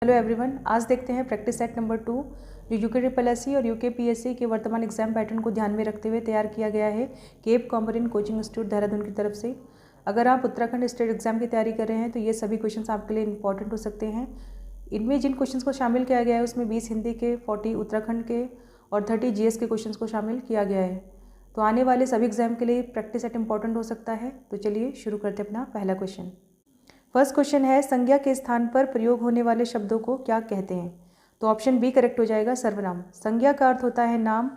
Hello everyone, आज देखते हैं प्रैक्टिस सेट नंबर 2 जो यूके ट्रिपल एस सी और यूके पीएससी के वर्तमान एग्जाम पैटर्न को ध्यान में रखते हुए तैयार किया गया है Cape Comorin coaching institute Dehradun की तरफ से। अगर आप उत्तराखंड स्टेट एग्जाम की तैयारी कर रहे हैं तो ये सभी क्वेश्चंस आपके लिए इंपॉर्टेंट हो सकते हैं। इनमें जिन क्वेश्चंस को शामिल किया गया है उसमें 20 हिंदी के, 40 उत्तराखंड के और 30 जीएस के क्वेश्चंस को शामिल किया गया है। तो आने वाले सभी एग्जाम के लिए प्रैक्टिस सेट इंपॉर्टेंट हो सकता है। तो चलिए शुरू करते हैं अपना पहला क्वेश्चन। फर्स्ट क्वेश्चन है, संज्ञा के स्थान पर प्रयोग होने वाले शब्दों को क्या कहते हैं? तो ऑप्शन बी करेक्ट हो जाएगा, सर्वनाम। संज्ञा का अर्थ होता है नाम।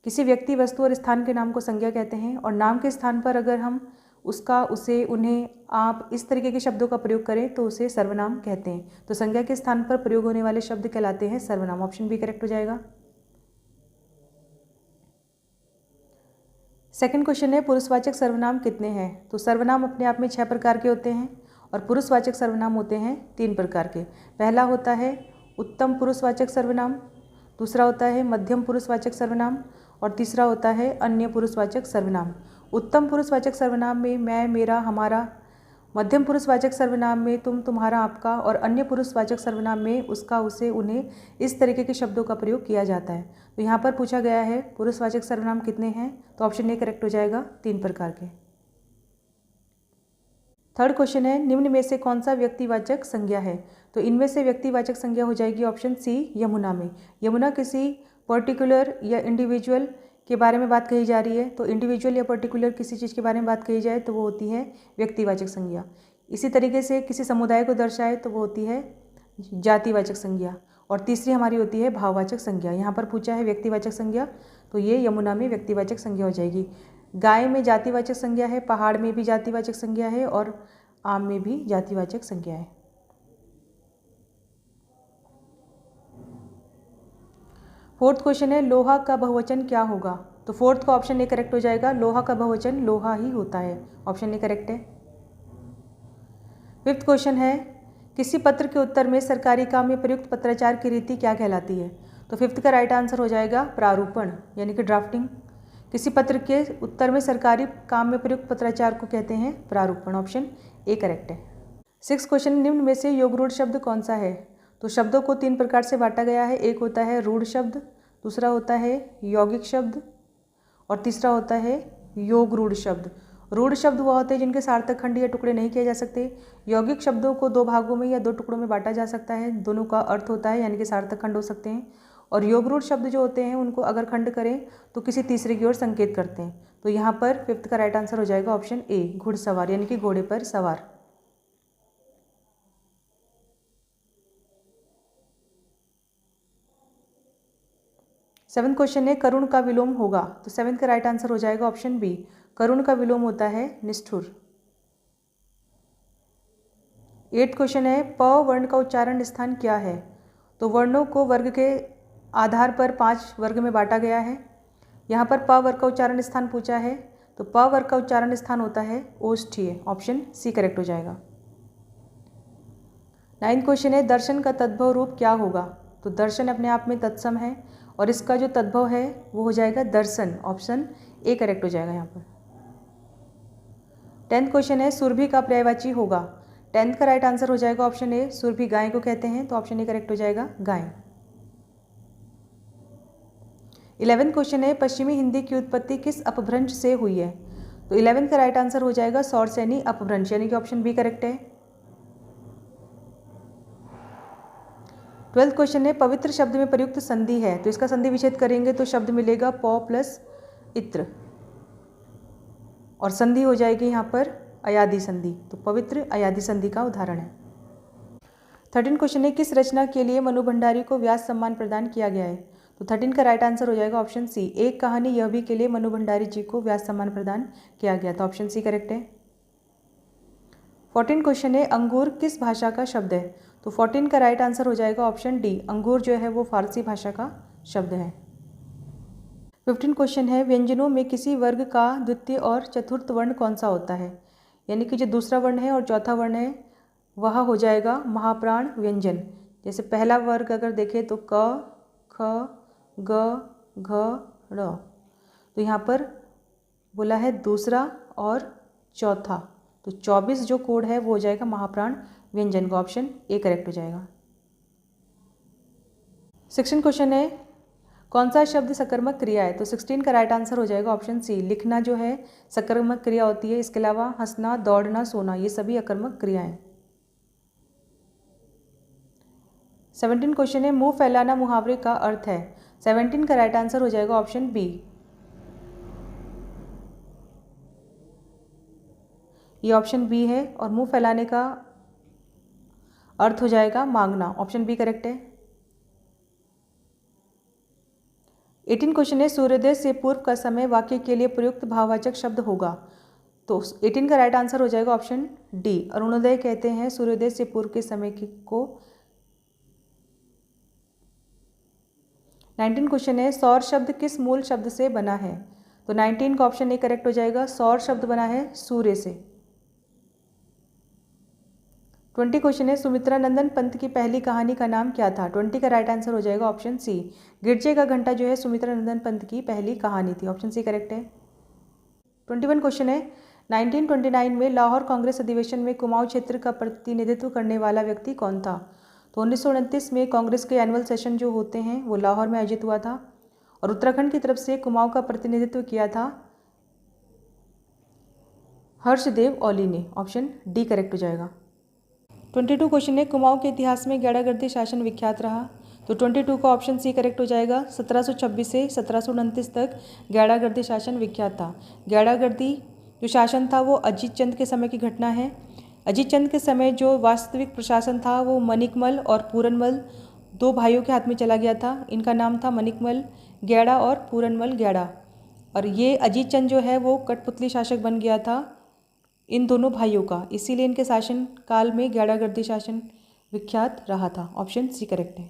किसी व्यक्ति, वस्तु और स्थान के नाम को संज्ञा कहते हैं। और नाम के स्थान पर अगर हम उसका, उसे, उन्हें, आप इस तरीके के शब्दों का प्रयोग करें तो उसे सर्वनाम कहते हैं। तो संज्ञा के स्थान पर प्रयोग होने वाले शब्द कहलाते हैं सर्वनाम। ऑप्शन बी करेक्ट हो जाएगा। सेकंड क्वेश्चन है, पुरुषवाचक सर्वनाम कितने हैं? तो सर्वनाम अपने आप में 6 प्रकार के होते हैं और पुरुषवाचक सर्वनाम होते हैं 3 प्रकार के। पहला होता है उत्तम पुरुषवाचक सर्वनाम, दूसरा होता है मध्यम पुरुषवाचक सर्वनाम और तीसरा होता है अन्य पुरुषवाचक सर्वनाम। उत्तम पुरुषवाचक सर्वनाम में मैं, मेरा, हमारा, मध्यम पुरुषवाचक सर्वनाम में तुम, तुम्हारा, आपका और अन्य पुरुषवाचक सर्वनाम में उसका, उसे, उन्हें, इस तरीके के शब्दों का प्रयोग किया जाता है। तो यहाँ पर पूछा गया है पुरुषवाचक सर्वनाम कितने हैं? तो ऑप्शन ए करेक्ट हो जाएगा, 3 प्रकार के। थर्ड क्वेश्चन है, निम्न में से कौन सा व्यक्तिवाचक संज्ञा है? तो इनमें से व्यक्तिवाचक संज्ञा हो जाएगी ऑप्शन सी, यमुना में। यमुना किसी पर्टिकुलर या इंडिविजुअल के बारे में बात कही जा रही है। तो इंडिविजुअल या पर्टिकुलर किसी चीज़ के बारे में बात कही जाए तो वो होती है व्यक्तिवाचक संज्ञा। इसी तरीके से किसी समुदाय को दर्शाए तो वो होती है जातिवाचक संज्ञा। और तीसरी हमारी होती है भाववाचक संज्ञा। यहाँ पर पूछा है व्यक्तिवाचक संज्ञा, तो ये यमुना में व्यक्तिवाचक संज्ञा हो जाएगी। गाय में जातिवाचक संज्ञा है, पहाड़ में भी जातिवाचक संज्ञा है और आम में भी जातिवाचक संज्ञा है। फोर्थ क्वेश्चन है, लोहा का बहुवचन क्या होगा? तो फोर्थ का ऑप्शन ए करेक्ट हो जाएगा, लोहा का बहुवचन लोहा ही होता है। ऑप्शन ए करेक्ट है। फिफ्थ क्वेश्चन है, किसी पत्र के उत्तर में सरकारी काम में प्रयुक्त पत्राचार की रीति क्या कहलाती है? तो फिफ्थ का राइट आंसर हो जाएगा प्रारूपण, यानी कि ड्राफ्टिंग। किसी पत्र के उत्तर में सरकारी काम में प्रयुक्त पत्राचार को कहते हैं प्रारूपण। ऑप्शन ए करेक्ट है। सिक्स क्वेश्चन, निम्न में से योगरूढ़ शब्द कौन सा है? तो शब्दों को 3 प्रकार से बांटा गया है। एक होता है रूढ़ शब्द, दूसरा होता है यौगिक शब्द और तीसरा होता है योगरूढ़ शब्द। रूढ़ शब्द वह होते हैं जिनके सार्थक खंड या टुकड़े नहीं किए जा सकते। यौगिक शब्दों को 2 भागों में या 2 टुकड़ों में बांटा जा सकता है, दोनों का अर्थ होता है, यानी कि सार्थक खंड हो सकते हैं। और योगरूढ़ शब्द जो होते हैं उनको अगर खंड करें तो किसी तीसरे की ओर संकेत करते हैं। तो यहाँ पर फिफ्थ का राइट आंसर हो जाएगा ऑप्शन ए, घुड़सवार, यानी कि घोड़े पर सवार। सेवन्थ क्वेश्चन है, करुण का विलोम होगा? तो सेवन्थ का राइट आंसर हो जाएगा ऑप्शन बी, करुण का विलोम होता है निष्ठुर। एट्थ क्वेश्चन है, प वर्ण का उच्चारण स्थान क्या है? तो वर्णों को वर्ग के आधार पर 5 वर्ग में बांटा गया है। यहाँ पर प वर्ग का उच्चारण स्थान पूछा है, तो प वर्ग का उच्चारण स्थान होता है ओष्ठीय। ऑप्शन सी करेक्ट हो जाएगा। नाइन्थ क्वेश्चन है, दर्शन का तद्भव रूप क्या होगा? तो दर्शन अपने आप में तत्सम है और इसका जो तद्भव है वो हो जाएगा दर्शन। ऑप्शन ए करेक्ट हो जाएगा यहाँ पर। 10th क्वेश्चन है, सुरभि का पर्यायवाची होगा? 10th का राइट आंसर हो जाएगा ऑप्शन ए, सुरभि गाय को कहते हैं, तो ऑप्शन ए करेक्ट हो जाएगा गाय। 11th क्वेश्चन है, पश्चिमी हिंदी की उत्पत्ति किस अपभ्रंश से हुई है? तो 11th का राइट आंसर हो जाएगा सौरसैनी अपभ्रंश, यानी कि ऑप्शन बी करेक्ट है। 12th क्वेश्चन है, पवित्र शब्द में प्रयुक्त संधि है? तो इसका संधि विच्छेद करेंगे तो शब्द मिलेगा प प्लस इत्र और संधि हो जाएगी यहाँ पर अयादि संधि। तो पवित्र अयादि संधि का उदाहरण है। 13 क्वेश्चन है, किस रचना के लिए मनु भंडारी को व्यास सम्मान प्रदान किया गया है? तो 13 का राइट आंसर हो जाएगा ऑप्शन सी, एक कहानी यह भी के लिए मनु भंडारी जी को व्यास सम्मान प्रदान किया गया। तो ऑप्शन सी करेक्ट है। 14 क्वेश्चन है, अंगूर किस भाषा का शब्द है? तो 14 का राइट आंसर हो जाएगा ऑप्शन डी, अंगूर जो है वो फारसी भाषा का शब्द है। 15 क्वेश्चन है, व्यंजनों में किसी वर्ग का द्वितीय और चतुर्थ वर्ण कौन सा होता है? यानी कि जो दूसरा वर्ण है और चौथा वर्ण है वह हो जाएगा महाप्राण व्यंजन। जैसे पहला वर्ग अगर देखें तो क, ख, ग, घ, ड़। तो यहाँ पर बोला है दूसरा और चौथा, तो 24 जो कोड है वो हो जाएगा महाप्राण व्यंजन का। ऑप्शन ए करेक्ट हो जाएगा। 16 क्वेश्चन है कौन सा शब्द सकर्मक क्रिया है? तो 16 का राइट आंसर हो जाएगा ऑप्शन सी। लिखना जो है सकर्मक क्रिया होती है। इसके अलावा हंसना, दौड़ना, सोना ये सभी अकर्मक क्रियाएं। 17 क्वेश्चन है मुंह फैलाना मुहावरे का अर्थ है? 17 का राइट आंसर हो जाएगा ऑप्शन बी। ये ऑप्शन बी है और मुंह फैलाने का अर्थ हो जाएगा मांगना। ऑप्शन बी करेक्ट है। 18 क्वेश्चन है सूर्योदय से पूर्व का समय वाक्य के लिए प्रयुक्त भाववाचक शब्द होगा? तो 18 का राइट आंसर हो जाएगा ऑप्शन डी। अरुणोदय कहते हैं सूर्योदय से पूर्व के समय को। 19 क्वेश्चन है सौर शब्द किस मूल शब्द से बना है? तो 19 का ऑप्शन ए करेक्ट हो जाएगा। सौर शब्द बना है सूर्य से। 20 क्वेश्चन है सुमित्रा नंदन पंत की पहली कहानी का नाम क्या था? 20 का राइट आंसर हो जाएगा ऑप्शन सी। गिरजे का घंटा जो है सुमित्रा नंदन पंत की पहली कहानी थी। ऑप्शन सी करेक्ट है। 21 क्वेश्चन है 1929 में लाहौर कांग्रेस अधिवेशन में कुमाऊं क्षेत्र का प्रतिनिधित्व करने वाला व्यक्ति कौन था? तो 1929 में कांग्रेस के एनुअल सेशन जो होते हैं वो लाहौर में आयोजित हुआ था और उत्तराखंड की तरफ से कुमाऊं का प्रतिनिधित्व किया था हर्षदेव ओली ने। ऑप्शन डी करेक्ट हो जाएगा। 22 क्वेश्चन है कुमाऊं के इतिहास में गैड़ागर्दी शासन विख्यात रहा? तो 22 का ऑप्शन सी करेक्ट हो जाएगा। 1726 से 1729 तक गैड़ागर्दी शासन विख्यात था। गैड़ागर्दी जो शासन था वो अजीत चंद के समय की घटना है। अजीत चंद के समय जो वास्तविक प्रशासन था वो मनिकमल और पूरनमल दो भाइयों के हाथ में चला गया था। इनका नाम था मनिकमल गैड़ा और पूरनमल गैड़ा। और ये अजीत चंद जो है वो कठपुतली शासक बन गया था इन दोनों भाइयों का, इसीलिए इनके शासन काल में गैड़ागर्दी शासन विख्यात रहा था। ऑप्शन सी करेक्ट है।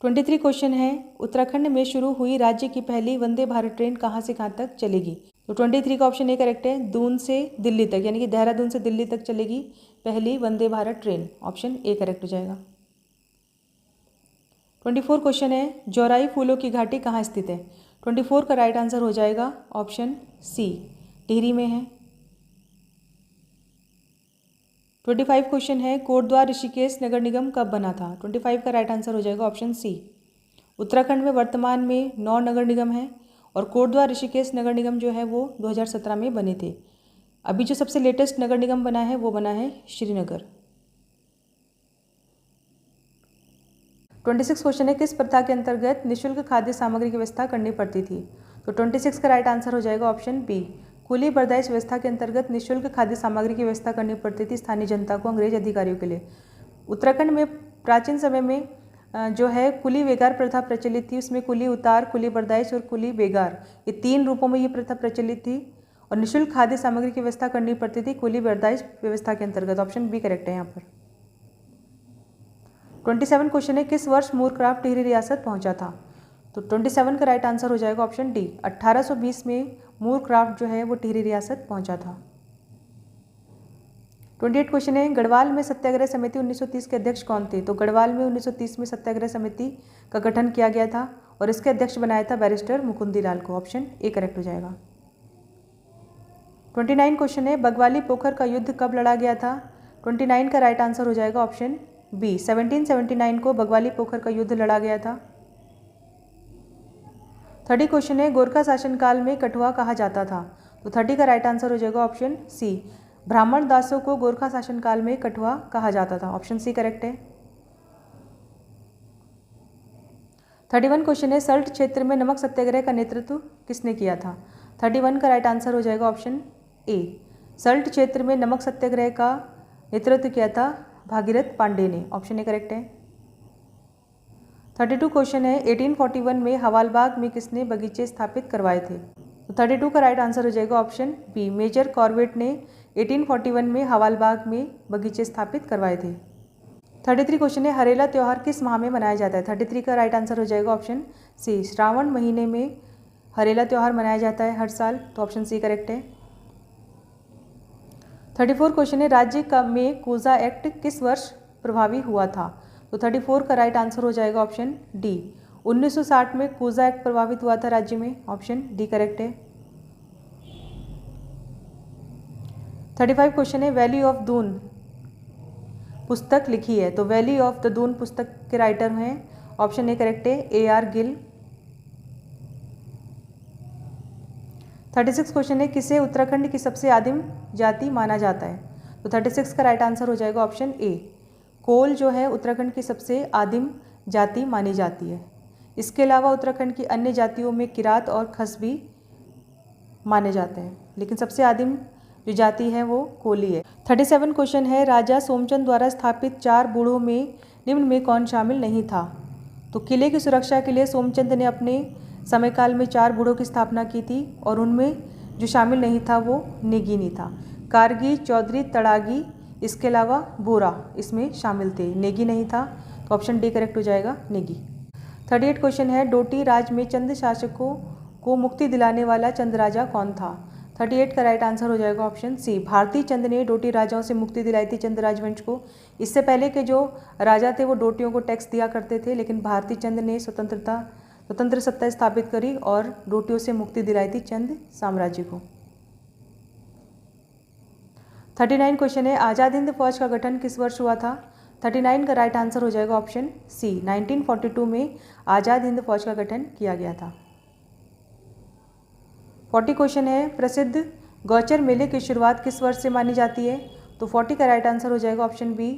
23 क्वेश्चन है उत्तराखंड में शुरू हुई राज्य की पहली वंदे भारत ट्रेन कहाँ से कहाँ तक चलेगी? तो 23 का ऑप्शन ए करेक्ट है। दून से दिल्ली तक, यानी कि देहरादून से दिल्ली तक चलेगी पहली Vande Bharat train. Option A correct हो जाएगा। 24 क्वेश्चन है जौराई फूलों की घाटी कहाँ स्थित है? 24 का राइट आंसर हो जाएगा ऑप्शन सी, टिहरी में है। 25 क्वेश्चन है कोटद्वार ऋषिकेश नगर निगम कब बना था? 25 का राइट आंसर हो जाएगा ऑप्शन सी। उत्तराखंड में वर्तमान में 9 नगर निगम हैं और कोटद्वार ऋषिकेश नगर निगम जो है वो 2017 में बने थे। अभी जो सबसे लेटेस्ट नगर निगम बना है वो बना है श्रीनगर। 26 क्वेश्चन है किस प्रथा के अंतर्गत निःशुल्क खाद्य सामग्री की व्यवस्था करनी पड़ती थी? तो 26 का राइट आंसर हो जाएगा ऑप्शन बी। कुली बर्दाइश व्यवस्था के अंतर्गत निःशुल्क खाद्य सामग्री की व्यवस्था करनी पड़ती थी स्थानीय जनता को, अंग्रेज अधिकारियों के लिए। उत्तराखंड में प्राचीन समय में जो है कुली बेगार प्रथा प्रचलित थी। उसमें कुली उतार, कुली बर्दाइश और कुली बेगार ये 3 रूपों में ये प्रथा प्रचलित थी और निःशुल्क खाद्य सामग्री की व्यवस्था करनी पड़ती थी कुली बर्दाइश व्यवस्था के अंतर्गत। ऑप्शन बी करेक्ट है यहाँ पर। 27 क्वेश्चन है किस वर्ष मूरक्राफ्ट टिहरी रियासत पहुंचा था? तो 27 का राइट आंसर हो जाएगा ऑप्शन डी। 1820 में मूरक्राफ्ट जो है वो टिहरी रियासत पहुंचा था। 28 क्वेश्चन है गढ़वाल में सत्याग्रह समिति 1930 के अध्यक्ष कौन थे? तो गढ़वाल में 1930 में सत्याग्रह समिति का गठन किया गया था और इसके अध्यक्ष बनाया था बैरिस्टर मुकुंदी लाल को। ऑप्शन ए करेक्ट हो जाएगा। 29 क्वेश्चन है बगवाली पोखर का युद्ध कब लड़ा गया था? 29 का राइट आंसर हो जाएगा ऑप्शन बी। 1779 को बगवाली पोखर का युद्ध लड़ा गया था। 30 क्वेश्चन है गोरखा शासनकाल में कठुआ कहा जाता था? तो 30 का राइट आंसर हो जाएगा ऑप्शन सी। ब्राह्मण दासों को गोरखा शासनकाल में कठुआ कहा जाता था। ऑप्शन सी करेक्ट है। 31 क्वेश्चन है सल्ट क्षेत्र में नमक सत्याग्रह का नेतृत्व किसने किया था? 31 का राइट आंसर हो जाएगा ऑप्शन ए। सल्ट क्षेत्र में नमक सत्याग्रह का नेतृत्व किया था भागीरथ पांडे ने। ऑप्शन ए करेक्ट है। 32 क्वेश्चन है 1841 में हवालबाग में किसने बगीचे स्थापित करवाए थे? तो 32 का राइट आंसर हो जाएगा ऑप्शन बी। मेजर कॉर्बेट ने 1841 में हवालबाग में बगीचे स्थापित करवाए थे। 33 क्वेश्चन है हरेला त्यौहार किस माह में मनाया जाता है? 33 का राइट आंसर हो जाएगा ऑप्शन सी। श्रावण महीने में हरेला त्यौहार मनाया जाता है हर साल। तो ऑप्शन सी करेक्ट है। 34 क्वेश्चन है राज्य का में कूजा एक्ट किस वर्ष प्रभावी हुआ था? तो 34 का राइट आंसर हो जाएगा ऑप्शन डी। 1960 में कूजा एक्ट प्रभावित हुआ था राज्य में। ऑप्शन डी करेक्ट है। 35 क्वेश्चन है वैली ऑफ दून पुस्तक लिखी है, तो वैली ऑफ द दून पुस्तक के राइटर हैं, ऑप्शन ए करेक्ट है, AR गिल। 36 क्वेश्चन है किसे उत्तराखंड की सबसे आदिम जाति माना जाता है, तो 36 का राइट आंसर हो जाएगा ऑप्शन ए, कोल जो है उत्तराखंड की सबसे आदिम जाति मानी जाती है। इसके अलावा उत्तराखंड की अन्य जातियों में किरात और खस भी माने जाते हैं, लेकिन सबसे आदिम जो जाति है वो कोली है। 37 क्वेश्चन है राजा सोमचंद द्वारा स्थापित 4 बूढ़ों में निम्न में कौन शामिल नहीं था, तो किले की सुरक्षा के लिए सोमचंद ने अपने समयकाल में 4 बूढ़ों की स्थापना की थी और उनमें जो शामिल नहीं था वो नेगी था। कारगी, चौधरी, तड़ागी, इसके अलावा बोरा इसमें शामिल थे, नेगी नहीं था, तो ऑप्शन डी करेक्ट हो जाएगा, नेगी। 38 क्वेश्चन है डोटी राज में चंद शासकों को मुक्ति दिलाने वाला चंद राजा कौन था, 38 का राइट आंसर हो जाएगा ऑप्शन सी, भारती चंद ने डोटी राजाओं से मुक्ति दिलाई थी चंद राजवंश को। इससे पहले के जो राजा थे वो डोटियों को टैक्स दिया करते थे, लेकिन भारती चंद ने स्वतंत्र सत्ता स्थापित करी और डोटियों से मुक्ति दिलाई थी चंद साम्राज्य को। 39 क्वेश्चन है आज़ाद हिंद फौज का गठन किस वर्ष हुआ था, 39 का राइट आंसर हो जाएगा ऑप्शन सी, 1942 में आज़ाद हिंद फौज का गठन किया गया था। 40 क्वेश्चन है प्रसिद्ध गौचर मेले की शुरुआत किस वर्ष से मानी जाती है, तो 40 का राइट आंसर हो जाएगा ऑप्शन बी,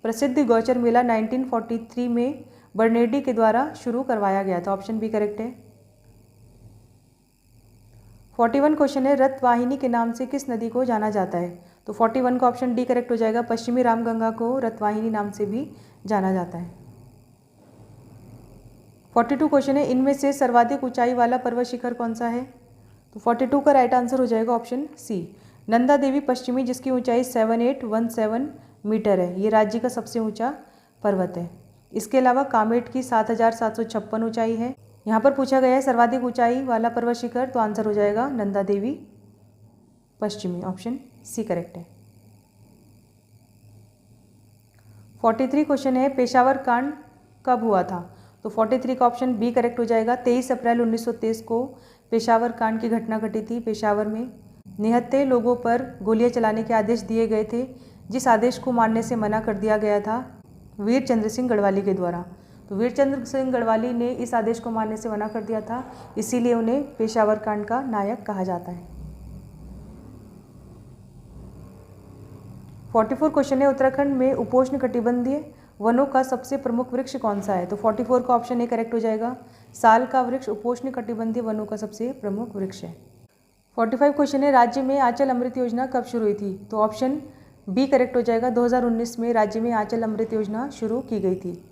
प्रसिद्ध गौचर मेला 1943 में बर्नेडी के द्वारा शुरू करवाया गया था, ऑप्शन बी करेक्ट है। 41 क्वेश्चन है रतवाहिनी के नाम से किस नदी को जाना जाता है, तो 41 का ऑप्शन डी करेक्ट हो जाएगा, पश्चिमी रामगंगा को रतवाहिनी नाम से भी जाना जाता है। 42 क्वेश्चन है इनमें से सर्वाधिक ऊंचाई वाला पर्वत शिखर कौन सा है, तो 42 का राइट आंसर हो जाएगा ऑप्शन सी, नंदा देवी पश्चिमी, जिसकी ऊंचाई 7817 मीटर है, ये राज्य का सबसे ऊंचा पर्वत है। इसके अलावा कामेट की 7756 ऊंचाई है। यहाँ पर पूछा गया है सर्वाधिक ऊंचाई वाला पर्वत शिखर, तो आंसर हो जाएगा नंदा देवी पश्चिमी, ऑप्शन सी करेक्ट है। 43 क्वेश्चन है पेशावर कांड कब हुआ था, तो 43 का ऑप्शन बी करेक्ट हो जाएगा, 23 अप्रैल 1923 को पेशावर कांड की घटना घटी थी। पेशावर में निहत्थे लोगों पर गोलियां चलाने के आदेश दिए गए थे, जिस आदेश को मानने से मना कर दिया गया था वीर चंद्र सिंह गढ़वाली के द्वारा, तो वीर चंद्र सिंह गढ़वाली ने इस आदेश को मानने से मना कर दिया था, इसीलिए उन्हें पेशावर कांड का नायक कहा जाता है। 44 क्वेश्चन है उत्तराखंड में उपोष्ण कटिबंधीय वनों का सबसे प्रमुख वृक्ष कौन सा है, तो 44 का ऑप्शन ए करेक्ट हो जाएगा, साल का वृक्ष उपोष्ण कटिबंधीय वनों का सबसे प्रमुख वृक्ष है। 45 क्वेश्चन है राज्य में आंचल अमृत योजना कब शुरू हुई थी, तो ऑप्शन बी करेक्ट हो जाएगा, 2019 में राज्य में आंचल अमृत योजना शुरू की गई थी,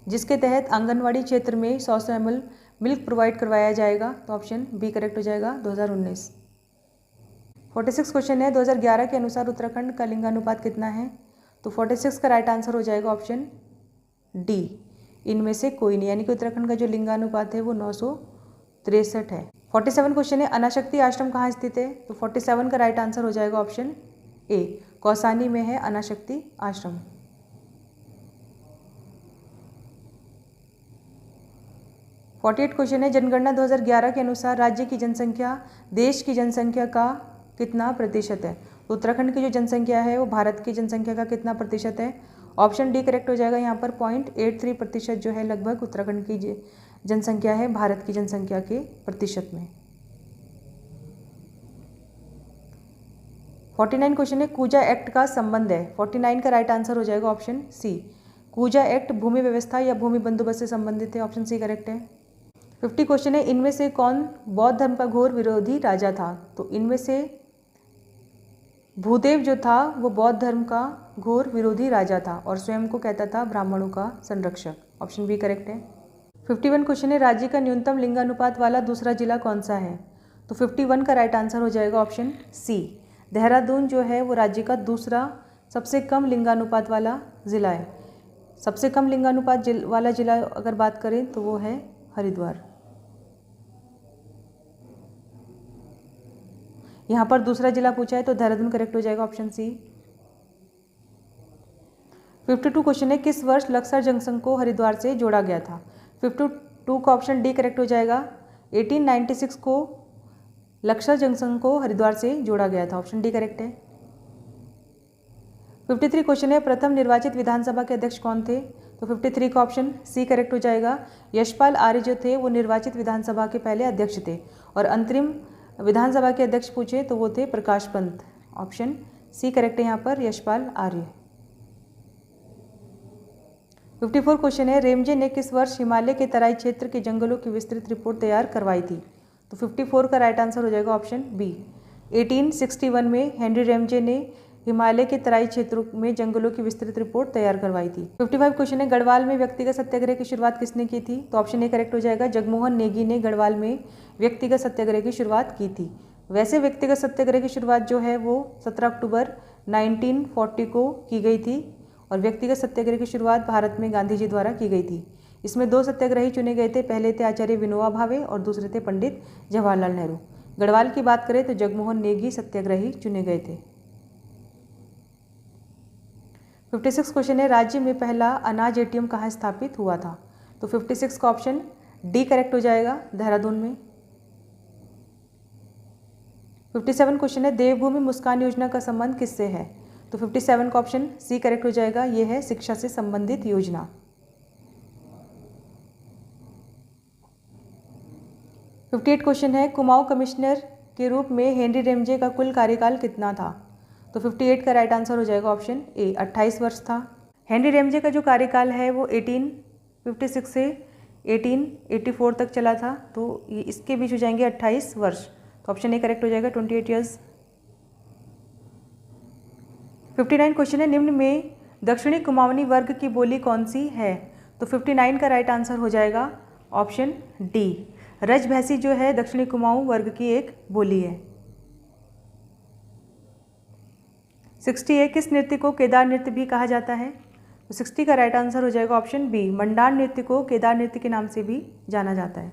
जिसके तहत आंगनवाड़ी क्षेत्र में 100 ml मिल्क प्रोवाइड करवाया जाएगा, तो ऑप्शन बी करेक्ट हो जाएगा 2019। 46 क्वेश्चन है 2011 के अनुसार उत्तराखंड का लिंगानुपात कितना है, तो 46 का राइट आंसर हो जाएगा ऑप्शन डी, इनमें से कोई नहीं, यानी कि उत्तराखंड का जो लिंगानुपात है वो 963 है। 47 क्वेश्चन है अनाशक्ति आश्रम कहाँ स्थित है, तो 47 का राइट आंसर हो जाएगा ऑप्शन ए, कौसानी में है अनाशक्ति आश्रम। 48 क्वेश्चन है जनगणना 2011 के अनुसार राज्य की जनसंख्या देश की जनसंख्या का कितना प्रतिशत है, तो उत्तराखंड की जो जनसंख्या है वो भारत की जनसंख्या का कितना प्रतिशत है, ऑप्शन डी करेक्ट हो जाएगा, यहाँ पर 0.83% जो है लगभग उत्तराखंड की जनसंख्या है भारत की जनसंख्या के प्रतिशत में। 49 क्वेश्चन है कूजा एक्ट का संबंध है, 49 का राइट आंसर हो जाएगा ऑप्शन सी, कूजा एक्ट भूमि व्यवस्था या भूमि बंदोबस्त से संबंधित है, ऑप्शन सी करेक्ट है। 50 क्वेश्चन है इनमें से कौन बौद्ध धर्म का घोर विरोधी राजा था, तो इनमें से भूदेव जो था वो बौद्ध धर्म का घोर विरोधी राजा था और स्वयं को कहता था ब्राह्मणों का संरक्षक, ऑप्शन बी करेक्ट है। 51 क्वेश्चन है राज्य का न्यूनतम लिंगानुपात वाला दूसरा जिला कौन सा है, तो 51 का राइट आंसर हो जाएगा ऑप्शन सी, देहरादून जो है वो राज्य का दूसरा सबसे कम लिंगानुपात वाला ज़िला है। सबसे कम लिंगानुपात वाला जिला अगर बात करें तो वो है हरिद्वार। यहाँ पर दूसरा जिला पूछा है तो देहरादून करेक्ट हो जाएगा, ऑप्शन सी। 52 क्वेश्चन है किस वर्ष लक्सर जंक्शन को हरिद्वार से जोड़ा गया था, 52 का ऑप्शन डी करेक्ट हो जाएगा, 1896 को लक्सर जंक्शन को हरिद्वार से जोड़ा गया था, ऑप्शन डी करेक्ट है। 53 क्वेश्चन है, प्रथम निर्वाचित विधानसभा के अध्यक्ष कौन थे? तो 53 का ऑप्शन सी करेक्ट हो जाएगा। यशपाल आर्य जो थे वो निर्वाचित विधानसभा के पहले अध्यक्ष थे। और अंतरिम विधानसभा के अध्यक्ष पूछे तो वो थे Prakash Pant. Option C correct है यहाँ पर, यशपाल आर्य। 54 क्वेश्चन है, रेमजे ने किस वर्ष हिमालय के तराई क्षेत्र के जंगलों की विस्तृत रिपोर्ट तैयार करवाई थी? तो 54 का राइट आंसर हो जाएगा ऑप्शन बी। 1861 में हेनरी रेमजे ने हिमालय के तराई क्षेत्रों में जंगलों की विस्तृत रिपोर्ट तैयार करवाई थी। 55 क्वेश्चन है, गढ़वाल में व्यक्तिगत सत्याग्रह की शुरुआत किसने की थी? तो ऑप्शन ए करेक्ट हो जाएगा, जगमोहन नेगी ने गढ़वाल में व्यक्तिगत सत्याग्रह की शुरुआत की थी। वैसे व्यक्तिगत सत्याग्रह की शुरुआत जो है वो 17 अक्टूबर 1940 को की गई थी और व्यक्तिगत सत्याग्रह की शुरुआत भारत में गांधी जी द्वारा की गई थी। इसमें 2 सत्याग्रही चुने गए थे, पहले थे आचार्य विनोबा भावे और दूसरे थे पंडित जवाहरलाल नेहरू। गढ़वाल की बात करें तो जगमोहन नेगी सत्याग्रही चुने गए थे। 56 क्वेश्चन है, राज्य में पहला अनाज एटीएम कहाँ स्थापित हुआ था? तो 56 का ऑप्शन डी करेक्ट हो जाएगा, देहरादून में। 57 क्वेश्चन है, देवभूमि मुस्कान योजना का संबंध किससे है? तो 57 का ऑप्शन सी करेक्ट हो जाएगा, यह है शिक्षा से संबंधित योजना। 58 क्वेश्चन है, कुमाऊं कमिश्नर के रूप में हेनरी रेमजे का कुल कार्यकाल कितना था? तो 58 का राइट आंसर हो जाएगा ऑप्शन ए, 28 वर्ष था। हेनरी रेमजे का जो कार्यकाल है वो 1856 से 1884 तक चला था, तो ये इसके बीच हो जाएंगे 28 वर्ष। तो ऑप्शन ए करेक्ट हो जाएगा, 28 ईयर्स। 59 क्वेश्चन है, निम्न में दक्षिणी कुमाऊनी वर्ग की बोली कौन सी है? तो 59 का राइट आंसर हो जाएगा ऑप्शन डी, रजभैसी जो है दक्षिणी कुमाऊं वर्ग की एक बोली है। 60 किस नृत्य को केदार नृत्य भी कहा जाता है? तो 60 का राइट आंसर हो जाएगा ऑप्शन बी, मंडार नृत्य को केदार नृत्य के नाम से भी जाना जाता है।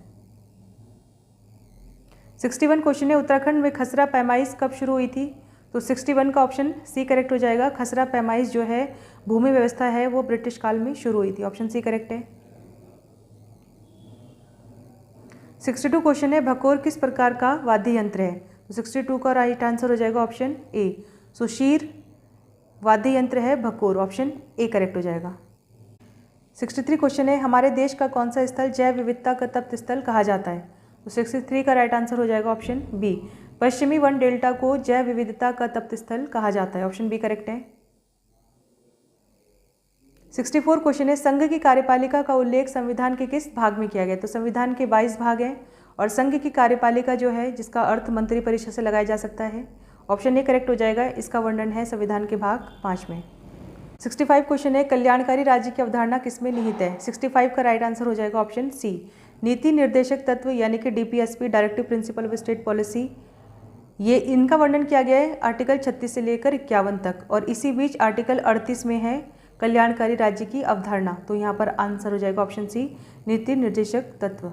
61 क्वेश्चन है, उत्तराखंड में खसरा पैमाइश कब शुरू हुई थी? तो 61 का ऑप्शन सी करेक्ट हो जाएगा, खसरा पैमाइश जो है भूमि व्यवस्था है वो ब्रिटिश काल में शुरू हुई थी। ऑप्शन सी करेक्ट है। 62 क्वेश्चन है, भकोर किस प्रकार का वाद्य यंत्र है? तो 62 का राइट आंसर हो जाएगा ऑप्शन ए, सुशीर वाद्य यंत्र है भकोर। ऑप्शन ए करेक्ट हो जाएगा। 63 क्वेश्चन है, हमारे देश का कौन सा स्थल जैव विविधता का तप्त स्थल कहा जाता है? तो 63 का राइट आंसर हो जाएगा ऑप्शन बी, पश्चिमी वन डेल्टा को जैव विविधता का तप्त स्थल कहा जाता है। ऑप्शन बी करेक्ट है। 64 क्वेश्चन है, संघ की कार्यपालिका का उल्लेख संविधान के किस भाग में किया गया? तो संविधान के 22 भाग हैं और संघ की कार्यपालिका जो है जिसका अर्थ मंत्री परिषद से लगाया जा सकता है। ऑप्शन ए करेक्ट हो जाएगा, इसका वर्णन है संविधान के भाग 5 में। 65 क्वेश्चन है, कल्याणकारी राज्य की अवधारणा किसमें निहित है? 65 का राइट आंसर हो जाएगा ऑप्शन सी, नीति निर्देशक तत्व यानी कि DPSP, directive principle of state policy. ये इनका वर्णन किया गया है आर्टिकल 36 से लेकर 51 तक और इसी बीच आर्टिकल 38 में है कल्याणकारी राज्य की अवधारणा। तो यहाँ पर आंसर हो जाएगा ऑप्शन सी, नीति निर्देशक तत्व।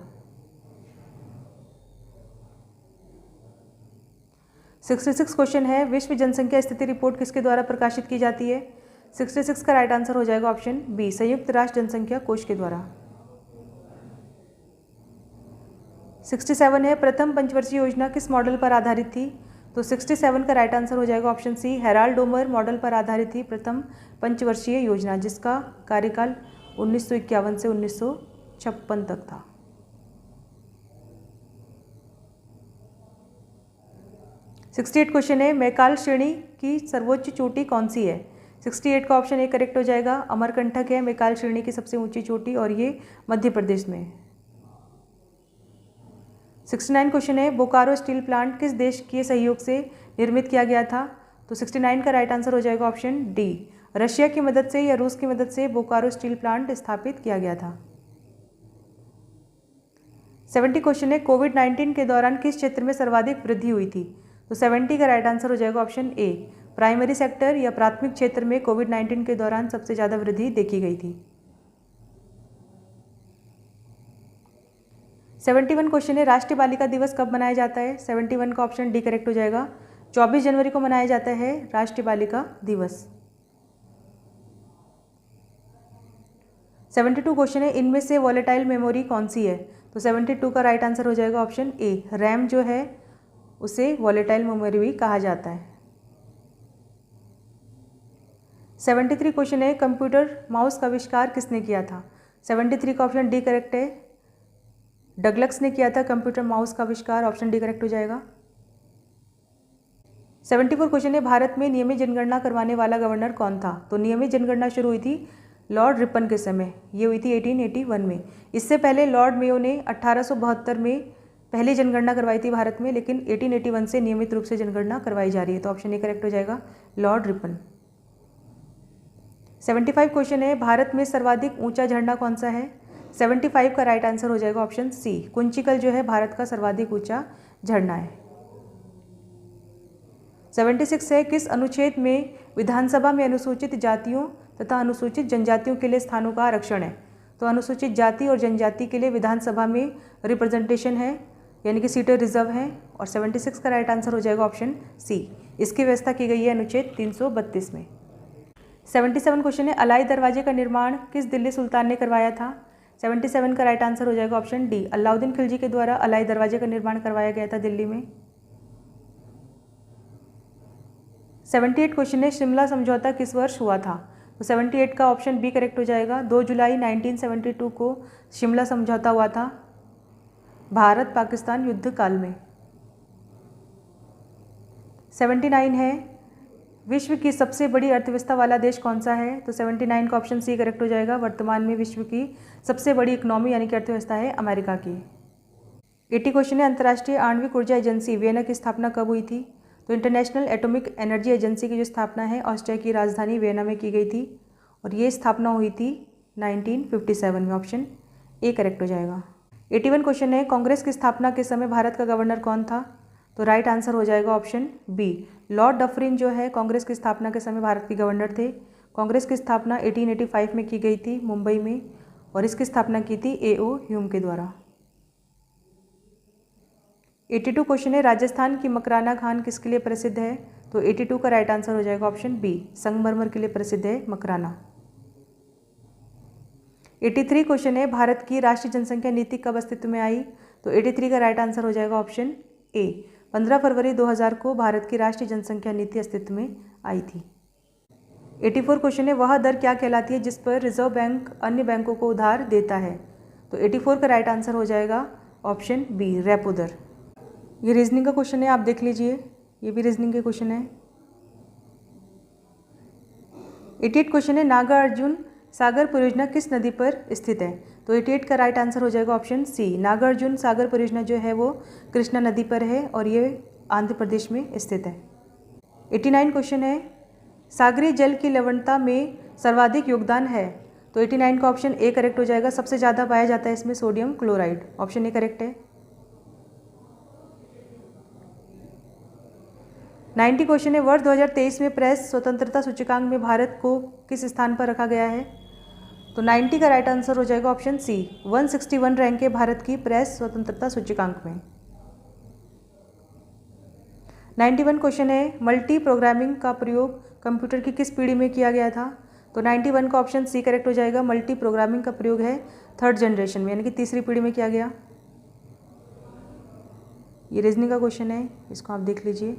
66 क्वेश्चन है, विश्व जनसंख्या स्थिति रिपोर्ट किसके द्वारा प्रकाशित की जाती है? 66 का राइट आंसर हो जाएगा ऑप्शन बी, संयुक्त राष्ट्र जनसंख्या कोष के द्वारा। 67 है, प्रथम पंचवर्षीय योजना किस मॉडल पर आधारित थी? तो 67 का राइट आंसर हो जाएगा option C, Harrod Domar model पर आधारित थी प्रथम पंचवर्षीय योजना, जिसका कार्यकाल 1951 से 1956 तक था। 68 क्वेश्चन है, मैकाल श्रेणी की सर्वोच्च चोटी कौन सी है? 68 का ऑप्शन ए करेक्ट हो जाएगा, अमरकंटक है मैकाल श्रेणी की सबसे ऊंची चोटी और ये मध्य प्रदेश में है। 69 क्वेश्चन है, बोकारो स्टील प्लांट किस देश के सहयोग से निर्मित किया गया था? तो 69 का राइट आंसर हो जाएगा ऑप्शन डी, रशिया की मदद से या रूस की मदद से बोकारो स्टील प्लांट स्थापित किया गया था। 70 क्वेश्चन है, कोविड-19 के दौरान किस क्षेत्र में सर्वाधिक वृद्धि हुई थी? तो 70 का राइट आंसर हो जाएगा ऑप्शन ए, प्राइमरी सेक्टर या प्राथमिक क्षेत्र में कोविड-19 के दौरान सबसे ज़्यादा वृद्धि देखी गई थी। 71 क्वेश्चन है, राष्ट्रीय बालिका दिवस कब मनाया जाता है? 71 का ऑप्शन डी करेक्ट हो जाएगा, 24 जनवरी को मनाया जाता है राष्ट्रीय बालिका दिवस। 72 क्वेश्चन है, इनमें से वॉलेटाइल मेमोरी कौन सी है? तो 72 का राइट आंसर हो जाएगा ऑप्शन ए, रैम जो है उसे वॉलेटाइल मेमोरी भी कहा जाता है। 73 क्वेश्चन है, कंप्यूटर माउस का आविष्कार किसने किया था? 73 का ऑप्शन डी करेक्ट है। डगलस ने किया था कंप्यूटर माउस का आविष्कार, ऑप्शन डी करेक्ट हो जाएगा। 74 क्वेश्चन है, भारत में नियमित जनगणना करवाने वाला गवर्नर कौन था? तो नियमित जनगणना शुरू हुई थी लॉर्ड रिपन के समय, ये हुई थी 1881 में। इससे पहले लॉर्ड मेयो ने 1872 में पहली जनगणना करवाई थी भारत में, लेकिन 1881 से नियमित रूप से जनगणना करवाई जा रही है, तो ऑप्शन ए करेक्ट हो जाएगा, लॉर्ड रिपन। 75 क्वेश्चन है, भारत में सर्वाधिक ऊंचा झरना कौन सा है? 75 का राइट आंसर हो जाएगा ऑप्शन सी, कुंचिकल जो है भारत का सर्वाधिक ऊंचा झरना है। 76 है, किस अनुच्छेद में विधानसभा में अनुसूचित जातियों तथा अनुसूचित जनजातियों के लिए स्थानों का आरक्षण है? तो अनुसूचित जाति और जनजाति के लिए विधानसभा में रिप्रेजेंटेशन है, यानी कि सीटें रिजर्व हैं, और 76 का राइट आंसर हो जाएगा ऑप्शन सी। इसकी व्यवस्था की गई है अनुच्छेद 332 में। 77 क्वेश्चन है, अलाई दरवाजे का निर्माण किस दिल्ली सुल्तान ने करवाया था? 77 का राइट आंसर हो जाएगा ऑप्शन डी, अलाउद्दीन खिलजी के द्वारा अलाई दरवाजे का निर्माण करवाया गया था दिल्ली में। 78 क्वेश्चन है, शिमला समझौता किस वर्ष हुआ था? तो 78 का ऑप्शन बी करेक्ट हो जाएगा। 2 जुलाई 1972 को शिमला समझौता हुआ था भारत पाकिस्तान युद्ध काल में। 79 है, विश्व की सबसे बड़ी अर्थव्यवस्था वाला देश कौन सा है? तो 79 का ऑप्शन सी करेक्ट हो जाएगा। वर्तमान में विश्व की सबसे बड़ी इकोनॉमी यानी कि अर्थव्यवस्था है अमेरिका की। 80 क्वेश्चन है, अंतर्राष्ट्रीय आणविक ऊर्जा एजेंसी वियना की स्थापना कब हुई थी? तो इंटरनेशनल एटॉमिक एनर्जी एजेंसी की जो स्थापना है ऑस्ट्रिया की राजधानी वियना में की गई थी, और ये स्थापना हुई थी 1957 में, ऑप्शन ए करेक्ट हो जाएगा। 81 क्वेश्चन है, कांग्रेस की स्थापना के समय भारत का गवर्नर कौन था? तो राइट आंसर हो जाएगा ऑप्शन बी, लॉर्ड डफरिन जो है कांग्रेस की स्थापना के समय भारत के गवर्नर थे। कांग्रेस की स्थापना 1885 में की गई थी मुंबई में, और इसकी स्थापना की थी A.O. ह्यूम के द्वारा। 82 क्वेश्चन है, राजस्थान की मकराना खान किसके लिए प्रसिद्ध है? तो 82 का राइट आंसर हो जाएगा ऑप्शन बी, संगमरमर के लिए प्रसिद्ध है मकराना। 83 क्वेश्चन है, भारत की राष्ट्रीय जनसंख्या नीति कब अस्तित्व में आई? तो 83 का राइट आंसर हो जाएगा ऑप्शन ए, 15 फरवरी 2000 को भारत की राष्ट्रीय जनसंख्या नीति अस्तित्व में आई थी। 84 क्वेश्चन है, वह दर क्या कहलाती है जिस पर रिजर्व बैंक अन्य बैंकों को उधार देता है? तो 84 का राइट आंसर हो जाएगा ऑप्शन बी, रेपो दर। ये रीजनिंग का क्वेश्चन है, आप देख लीजिए, ये भी रीजनिंग के क्वेश्चन है। 88 क्वेश्चन है, नागा अर्जुन सागर परियोजना किस नदी पर स्थित है? तो 88 का राइट आंसर हो जाएगा ऑप्शन सी, नागा अर्जुन सागर परियोजना जो है वो कृष्णा नदी पर है, और ये आंध्र प्रदेश में स्थित है। 89 क्वेश्चन है, सागरीय जल की लवणता में सर्वाधिक योगदान है? तो 89 का ऑप्शन ए करेक्ट हो जाएगा। सबसे ज़्यादा पाया जाता है इसमें sodium chloride, option A correct है। 90 क्वेश्चन है, वर्ष 2023 में प्रेस स्वतंत्रता सूचकांक में भारत को किस स्थान पर रखा गया है? तो 90 का राइट आंसर हो जाएगा ऑप्शन सी, 161 रैंक है भारत की प्रेस स्वतंत्रता सूचकांक में। 91 क्वेश्चन है, मल्टी प्रोग्रामिंग का प्रयोग कंप्यूटर की किस पीढ़ी में किया गया था? तो 91 का ऑप्शन सी करेक्ट हो जाएगा। मल्टी प्रोग्रामिंग का प्रयोग है 3rd जनरेशन में, यानी कि तीसरी पीढ़ी में किया गया। ये रीजनिंग का क्वेश्चन है, इसको आप देख लीजिए।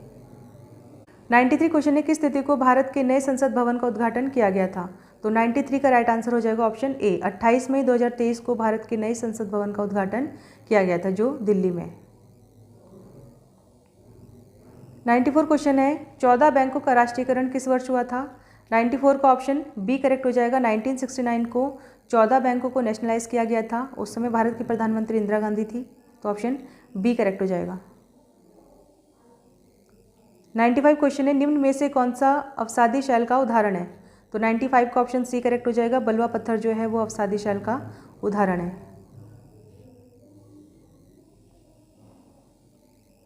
93 क्वेश्चन है, किस तिथि को भारत के नए संसद भवन का उद्घाटन किया गया था? तो 93 का राइट आंसर हो जाएगा ऑप्शन ए, 28 मई 2023 को भारत के नए संसद भवन का उद्घाटन किया गया था जो दिल्ली में। 94 क्वेश्चन है, 14 बैंकों का राष्ट्रीयकरण किस वर्ष हुआ था? 94 का ऑप्शन बी करेक्ट हो जाएगा। 1969 को 14 बैंकों को नेशनलाइज किया गया था, उस समय भारत की प्रधानमंत्री इंदिरा गांधी थी, तो ऑप्शन बी करेक्ट हो जाएगा। 95 क्वेश्चन है, निम्न में से कौन सा अवसादी शैल का उदाहरण है? तो 95 का ऑप्शन सी करेक्ट हो जाएगा। बलुआ पत्थर जो है वो अवसादी शैल का उदाहरण है।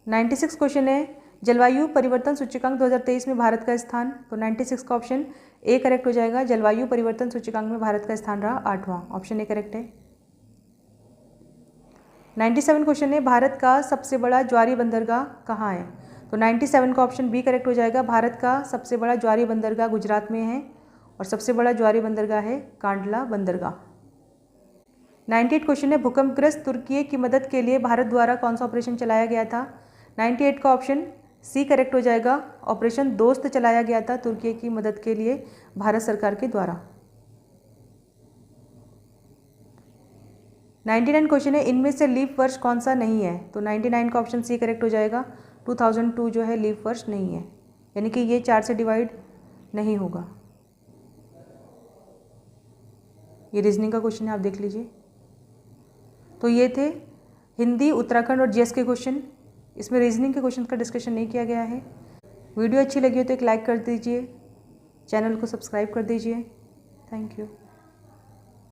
96 क्वेश्चन है, जलवायु परिवर्तन सूचकांक 2023 में भारत का स्थान? तो 96 का ऑप्शन ए करेक्ट हो जाएगा। जलवायु परिवर्तन सूचकांक में भारत का स्थान रहा 8वां, ऑप्शन ए करेक्ट है। 97 क्वेश्चन है, भारत का सबसे बड़ा ज्वारी बंदरगाह कहाँ है? तो 97 का ऑप्शन बी करेक्ट हो जाएगा। भारत का सबसे बड़ा ज्वारी बंदरगाह गुजरात में है, और सबसे बड़ा ज्वारी बंदरगाह है कांडला बंदरगाह। 98 क्वेश्चन है, भूकंपग्रस्त तुर्की की मदद के लिए भारत द्वारा कौन सा ऑपरेशन चलाया गया था? 98 का ऑप्शन सी करेक्ट हो जाएगा। ऑपरेशन दोस्त चलाया गया था तुर्की की मदद के लिए भारत सरकार के द्वारा। 99 क्वेश्चन है, इनमें से लीप वर्ष कौन सा नहीं है? तो 99 का ऑप्शन सी करेक्ट हो जाएगा। 2002 जो है लीप वर्ष नहीं है, यानी कि ये 4 से डिवाइड नहीं होगा। ये रीजनिंग का क्वेश्चन है, आप देख लीजिए। तो ये थे हिंदी, उत्तराखंड और जीएस के क्वेश्चन। इसमें रीजनिंग के क्वेश्चन का डिस्कशन नहीं किया गया है। वीडियो अच्छी लगी हो तो एक लाइक कर दीजिए, चैनल को सब्सक्राइब कर दीजिए। Thank you.